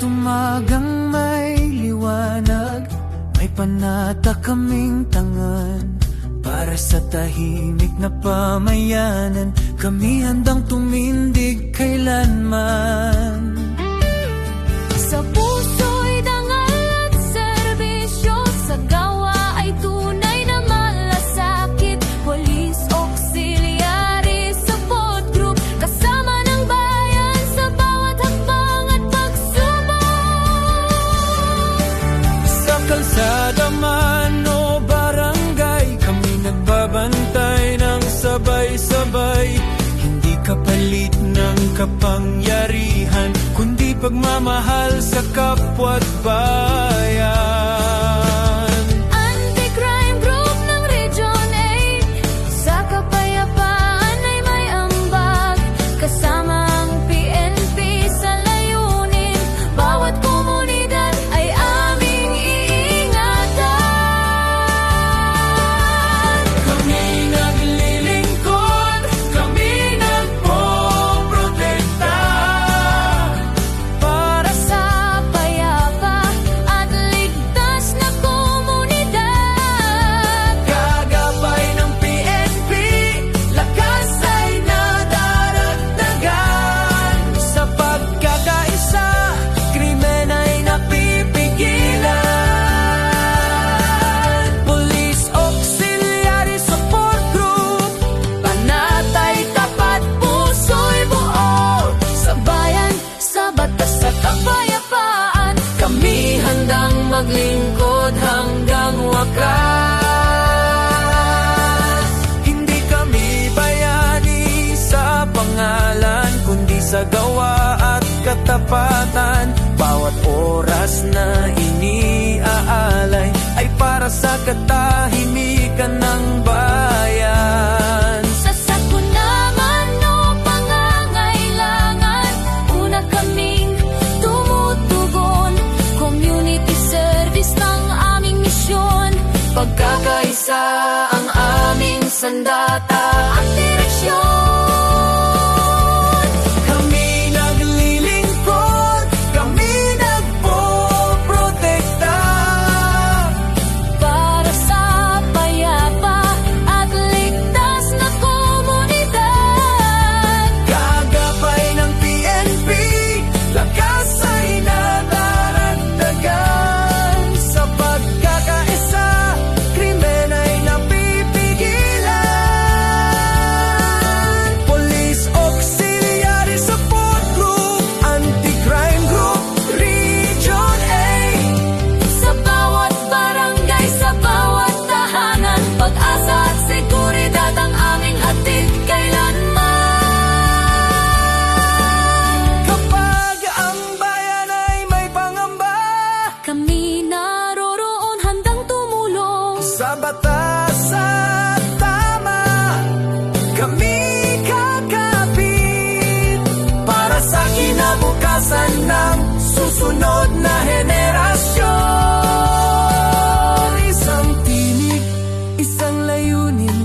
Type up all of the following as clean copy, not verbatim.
umagang may liwanag, may panata kaming tangan. Para sa tahimik na pamayanan, kami handang tumindig kailanman. Sa puso'y dangal at serbisyo, sa gawa ay tunay na malasakit. Police Auxiliary Support Group, kasama ng bayan sa bawat hakbang at pagsubok. Sa kalsada man o barangay, kami nagbabantay ng sabay-sabay. Hindi kapalit ng kapangyarihan, kundi pagmamahal sa kapwa't bayan. Anti-crime group ng Region 8, sa kapayapaan ay may ambag. Kasama ang PNP sa layunin, bawat komunidad ay aming iingatan. Kami naglilingkod, kami nagpoprotekta. Para sa payapa at ligtas na komunidad. Gagabay ng PNP, lakas ay nadaragdagan. Sa pagkakaisa, krimen ay napipigilan. Police Auxiliary Support Group, panatay, tapat, puso'y buo. Sa bayan, sa batas at kapayapaan, Kami handang maglingkod hanggang wakas. Hindi kami bayani sa pangalan, kundi sa gawa at katapatan. Bawat oras na iniaalay ay para sa katahimikan ng bayan. sa sakunaman o pangangailangan, una kaming tumutugon. Community service ng aming misyon, Pagkakaisa ang aming sandata at direksyon. Kami naglilingkod, kami nagpoprotekta. para sa payapa at ligtas na komunidad. Gagabay ng PNP, lakas ay nadaragdagan. Sa pagkakaisa, krimen ay napipigilan. Police Auxiliary Support Group, Anti-Crime Group, Region 8. Sa bawat barangay, sa bawat tahanan, pag-asa at seguridad ang aming hatid kailanman. Kapag ang bayan ay may pangamba, Kami naroroon handang tumulong. sa batas at tama, kami kakapit. Para sa kinabukasan ng susunod na henerasyon. Isang tinig, isang layunin,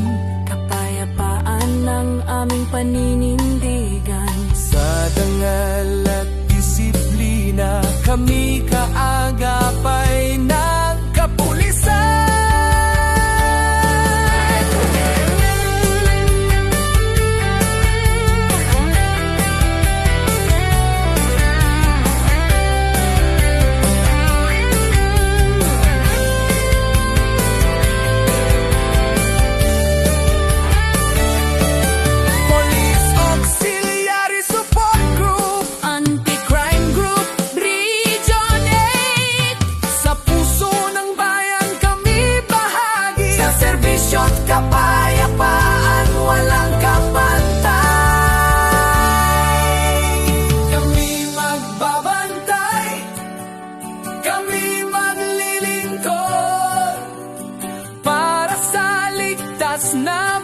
Kapayapaan ng aming paninindigan. sa dangal at disiplina, kami kaagapay ng kapulisan. Police Auxiliary Support Group, Anti-crime group, Region 8. Sa puso ng bayan kami bahagi, sa serbisyo at kapayapaan walang kapantay. Kami magbabantay, kami maglilingkod, para sa ligtas na